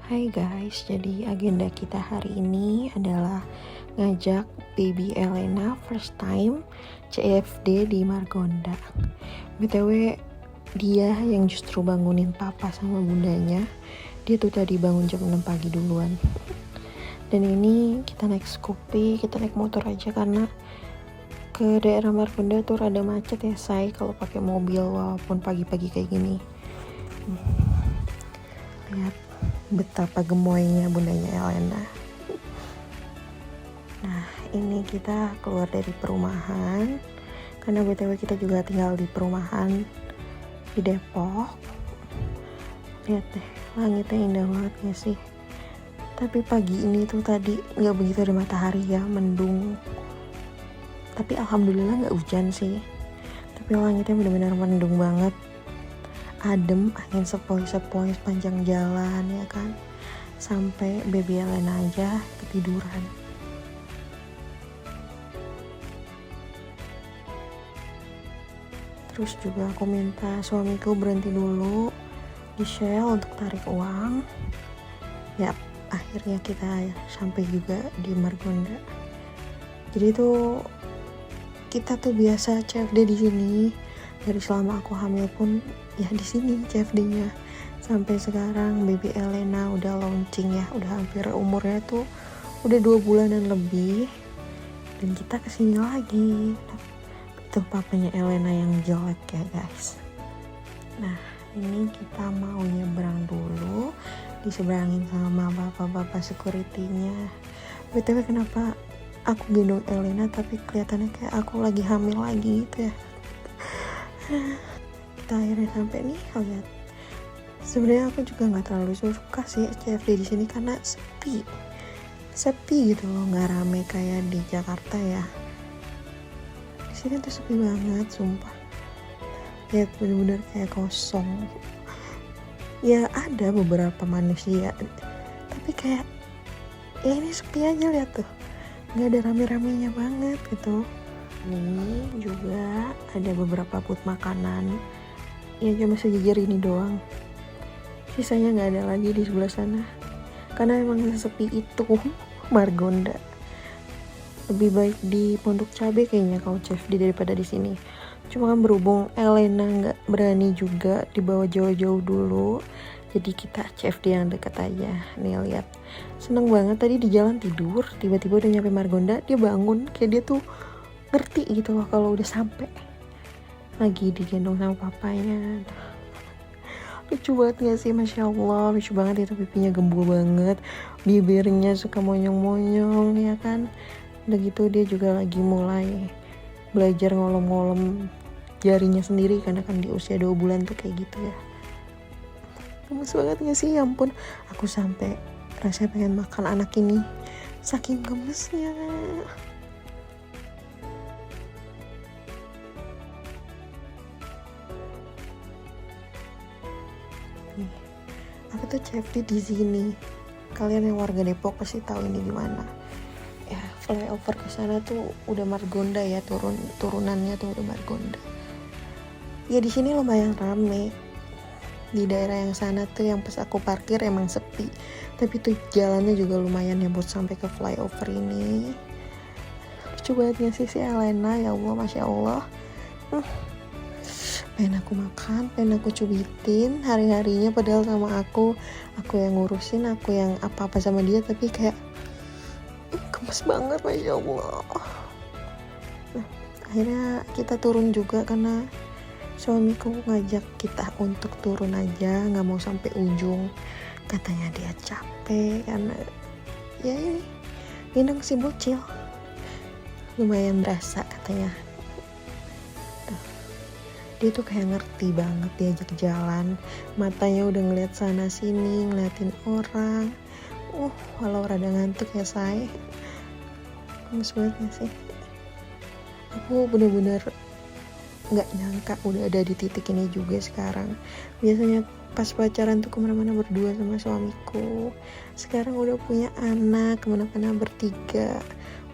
Hai guys, jadi agenda kita hari ini adalah ngajak baby Elena first time CFD di Margonda. BTW dia yang justru bangunin papa sama bundanya. Dia tuh tadi bangun jam 6 pagi duluan. Dan ini kita naik Scoopy, kita naik motor aja karena ke daerah Margonda tuh rada macet ya say kalau pakai mobil walaupun pagi-pagi kayak gini. Lihat betapa gemoynya bundanya Elena. Nah, ini kita keluar dari perumahan karena BTW kita juga tinggal di perumahan di Depok. Lihat deh, langitnya indah banget gak sih? Tapi pagi ini tuh tadi gak begitu ada matahari ya, mendung. Tapi alhamdulillah gak hujan sih. Tapi langitnya benar-benar mendung banget. Adem, angin sepoi-sepoi sepanjang jalan ya kan, sampai baby Elena aja ketiduran. Terus juga aku minta suamiku berhenti dulu di Shell untuk tarik uang. Ya, akhirnya kita sampai juga di Margonda. Jadi tuh kita tuh biasa CFD di sini. Dari selama aku hamil pun ya di sini CFD-nya. Sampai sekarang baby Elena udah launching ya, udah hampir umurnya tuh udah 2 bulanan lebih. Dan kita kesini lagi. Itu papanya Elena yang jelek ya guys. Nah, ini kita mau nyebrang dulu, diseberangin sama bapak-bapak security-nya. BTW kenapa aku gendong Elena tapi kelihatannya kayak aku lagi hamil lagi gitu ya. Kita akhirnya sampai nih, lihat. Sebenarnya aku juga nggak terlalu suka sih CFD di sini karena sepi gitu loh, nggak rame kayak di Jakarta ya. Di sini tuh sepi banget, sumpah. Lihat bener-bener kayak kosong. Ya ada beberapa manusia, tapi kayak ya ini sepi aja, lihat tuh, nggak ada rame-ramenya banget gitu. Ini juga ada beberapa put makanan ya, cuma sejajar ini doang, sisanya nggak ada lagi di sebelah sana karena emang sesepi itu Margonda. Lebih baik di Pondok Cabe kayaknya kalau CFD daripada di sini. Cuma kan berhubung Elena nggak berani juga dibawa jauh-jauh dulu, jadi kita CFD yang deket aja. Nih lihat, seneng banget tadi di jalan tidur, tiba-tiba udah nyampe Margonda, dia bangun kayak dia tuh ngerti gitu loh kalau udah sampai, lagi digendong sama papanya. Lucu banget gak sih? Masya Allah, lucu banget itu, pipinya gembul banget, bibirnya suka monyong-monyong ya kan. Udah gitu dia juga lagi mulai belajar ngolom-ngolom jarinya sendiri karena kan di usia 2 bulan tuh kayak gitu ya. Gemes banget gak sih? Ya ampun, aku sampai rasanya pengen makan anak ini saking gemesnya. Nih, aku tuh CFD di sini. Kalian yang warga Depok pasti tahu ini di mana. Ya, flyover ke sana tuh udah Margonda ya, turunannya tuh udah Margonda. Ya di sini lumayan rame. Di daerah yang sana tuh yang pas aku parkir emang sepi. Tapi tuh jalannya juga lumayan ya buat sampai ke flyover ini. Lucu banget gak sih si Elena, ya Allah, Masya Allah. Pengen aku makan, pengen aku cubitin hari-harinya padahal sama aku yang ngurusin, aku yang apa-apa sama dia, tapi kayak gemes banget, Masya Allah. Nah, akhirnya kita turun juga karena suamiku ngajak kita untuk turun aja, gak mau sampai ujung. Katanya dia capek karena ya ini gendong si bocil lumayan berasa katanya. Dia tuh kayak ngerti banget diajak jalan, matanya udah ngeliat sana sini, ngeliatin orang. Walau rada ngantuk ya say. Gemes banget gak sih? Aku bener-bener gak nyangka udah ada di titik ini juga sekarang. Biasanya pas pacaran tuh kemana-mana berdua sama suamiku. Sekarang udah punya anak, kemana-mana bertiga.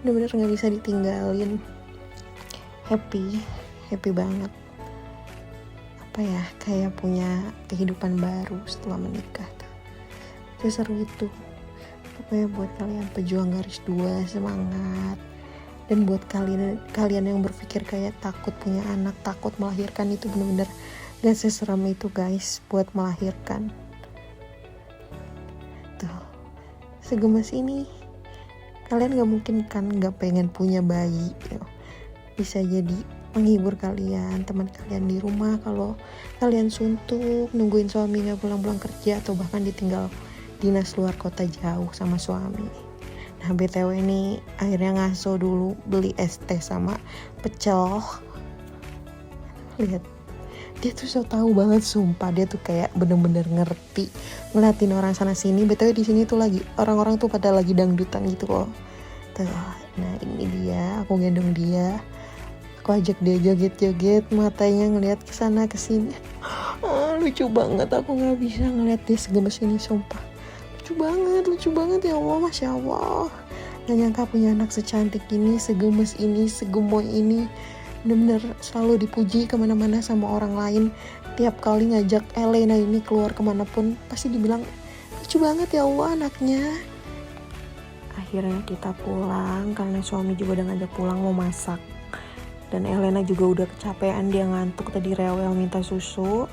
Bener-bener gak bisa ditinggalin. Happy banget. Apa ya, kayak punya kehidupan baru setelah menikah tuh. seseru itu. Pokoknya buat kalian pejuang garis 2 semangat. Dan buat kalian yang berpikir kayak takut punya anak, takut melahirkan, itu bener-bener gak seseram itu guys buat melahirkan. Tuh, segemes ini. Kalian gak mungkin kan gak pengen punya bayi. Bisa jadi menghibur kalian, teman kalian di rumah kalau kalian suntuk, nungguin suami gak pulang-pulang kerja, atau bahkan ditinggal dinas luar kota jauh sama suami. Nah BTW ini akhirnya ngaso dulu beli es teh sama pecel. Lihat, dia tuh so tahu banget sumpah, dia tuh kayak bener-bener ngerti ngeliatin orang sana sini. BTW di sini tuh lagi orang-orang tuh pada lagi dangdutan gitu loh. Tuh, nah ini dia, aku gendong dia. Aku ajak dia joget-joget, matanya ngeliat kesana kesini. Lucu banget, aku nggak bisa ngeliat dia segemes ini sumpah. Lucu banget ya Allah, Masya Allah. Gak nyangka punya anak secantik ini, segemes ini, segemoy ini. Bener-bener selalu dipuji kemana-mana sama orang lain. Tiap kali ngajak Elena ini keluar kemanapun pasti dibilang lucu banget ya Allah anaknya. Akhirnya kita pulang karena suami juga udah ngajak pulang mau masak. Dan Elena juga udah kecapean, dia ngantuk tadi rewel minta susu.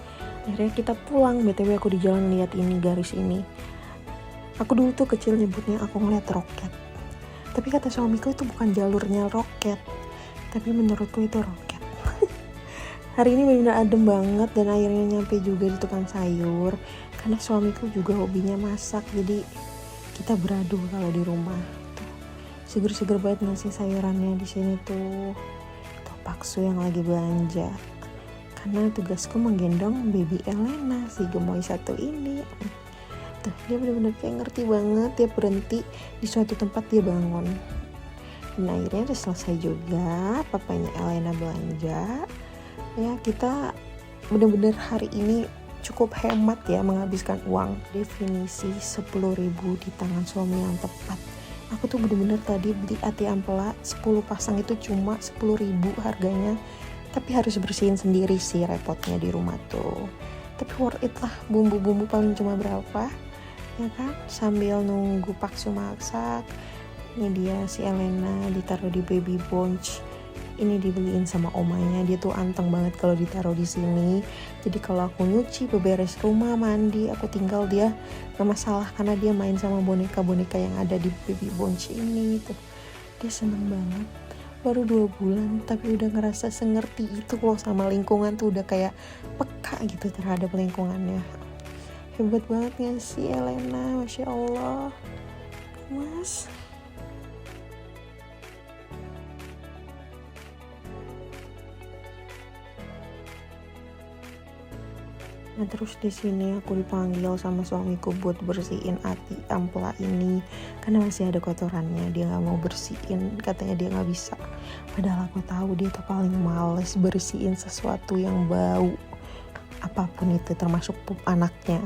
Akhirnya kita pulang. BTW aku di jalan lihat ini garis ini. Aku dulu tuh kecil nyebutnya aku ngeliat roket. Tapi kata suamiku itu bukan jalurnya roket. Tapi menurutku itu roket. Hari ini benar-benar adem banget dan akhirnya nyampe juga di tukang sayur. Karena suamiku juga hobinya masak, jadi kita beradu kalau di rumah. Tuh, seger-seger banget ngasih sayurannya di sini tuh. Tuh Paksu yang lagi belanja. Karena tugasku menggendong baby Elena, si gemoy satu ini. Tuh, dia benar-benar kayak ngerti banget. Dia berhenti di suatu tempat, dia bangun. Dan akhirnya udah selesai juga papanya Elena belanja. Ya kita benar-benar hari ini cukup hemat ya menghabiskan uang. Definisi 10.000 di tangan suami yang tepat. Aku tuh benar-benar tadi beli ati ampela 10 pasang itu cuma 10.000 harganya. Tapi harus bersihin sendiri sih repotnya di rumah tuh. Tapi worth it lah, bumbu-bumbu paling cuma berapa ya kan, sambil nunggu Paksu masak. Ini dia si Elena ditaruh di baby bunch. Ini dibeliin sama omanya, dia tuh anteng banget kalau ditaruh di sini. Jadi kalau aku nyuci, beberes rumah, mandi, aku tinggal, dia gak masalah karena dia main sama boneka-boneka yang ada di baby bunch ini tuh. Dia seneng banget. Baru 2 bulan tapi udah ngerasa sengerti itu loh sama lingkungan tuh, udah kayak peka gitu terhadap lingkungannya. Hebat banget ya si Elena, Masya Allah. Mas. Nah terus di sini aku dipanggil sama suamiku buat bersihin ati ampela ini karena masih ada kotorannya, dia nggak mau bersihin, katanya dia nggak bisa. Padahal aku tahu dia tuh paling males bersihin sesuatu yang bau, apapun itu termasuk pup anaknya.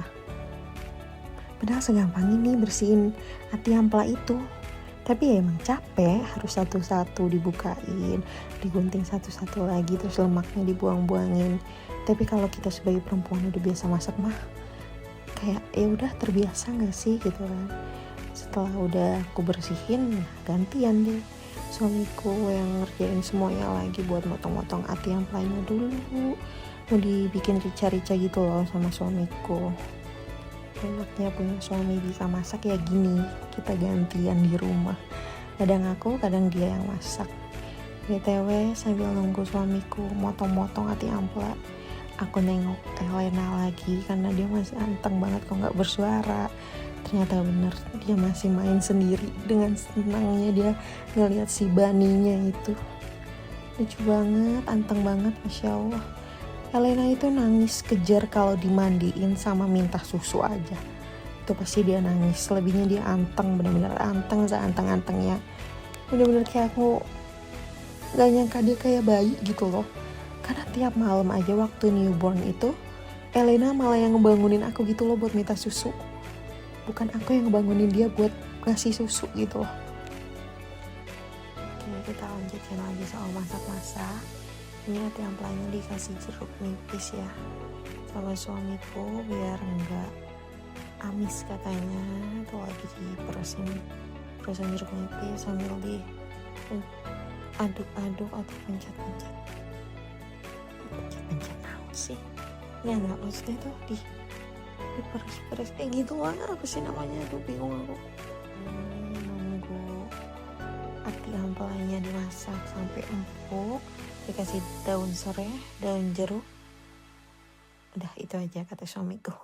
Padahal segampang ini bersihin ati ampela itu. Tapi ya emang capek, harus satu-satu dibukain, digunting satu-satu lagi, terus lemaknya dibuang-buangin. Tapi kalau kita sebagai perempuan udah biasa masak mah, kayak ya udah terbiasa nggak sih gitu kan. Setelah udah aku bersihin, gantian deh suamiku yang ngerjain semuanya lagi buat motong-motong ati ampelanya dulu. Mau dibikin rica-rica gitu loh sama suamiku. Enaknya punya suami bisa masak ya gini, kita gantian di rumah. Kadang aku, kadang dia yang masak. BTW sambil nunggu suamiku motong-motong ati ampela, aku nengok Elena lagi karena dia masih anteng banget kok nggak bersuara. Ternyata bener dia masih main sendiri dengan senangnya dia ngeliat si baninya itu. Lucu banget, anteng banget, Masya Allah. Elena itu nangis kejar kalau dimandiin sama minta susu aja. Itu pasti dia nangis. Selebihnya dia anteng, bener-bener anteng, seanteng-antengnya. Bener-bener kayak aku gak nyangka dia kayak bayi gitu loh. Karena tiap malam aja waktu newborn itu, Elena malah yang ngebangunin aku gitu loh buat minta susu. Bukan aku yang ngebangunin dia buat ngasih susu gitu loh. Oke, kita lanjutin lagi soal masak-masak. Ini ati ampelanya dikasih jeruk nipis ya sama suamiku biar enggak amis katanya, tuh lagi diperesin jeruk nipis sambil di aduk-aduk atau pencet-pencet naon sih ya, nggak maksudnya tuh diperes-peres kayak gitu lah, apa sih namanya, tuh bingung aku. Nunggu ati ampelanya dimasak sampai empuk, dikasih daun serai, daun jeruk, udah itu aja kata suamiku.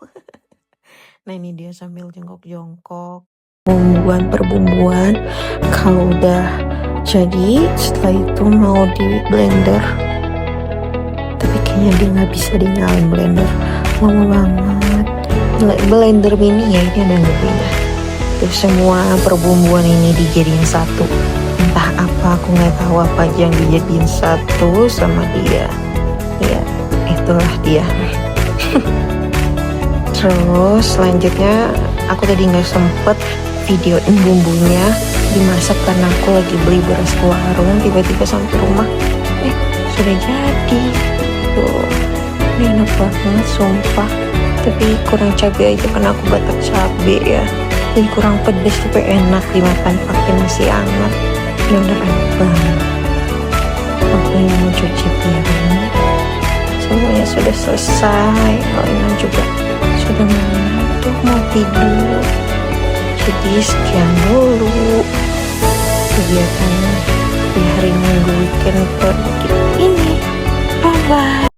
Nah ini dia sambil jongkok-jongkok perbumbuan. Kalau udah jadi, setelah itu mau di blender, tapi kayaknya dia nggak bisa dinyalain blender, lama banget. Blender mini ya, ini ada lebihnya. Terus semua perbumbuan ini dijadiin satu, entah apa, aku nggak tahu apa aja yang dijadiin satu sama dia. Ya itulah dia. Terus selanjutnya aku tadi nggak sempet videoin bumbunya dimasak karena aku lagi beli beras ke warung, tiba-tiba sampai rumah sudah jadi tuh. Ini enak banget sumpah, tapi kurang cabai aja karena aku batak cabai ya, jadi kurang pedes tapi enak dimakan pakai nasi hangat. Bener-bener enak banget. Aku yang mau cuci piring, semuanya sudah selesai. Alina juga sudah mengantuk mau tidur. Jadi sekian dulu kegiatan di hari Minggu weekend ini. Bye bye.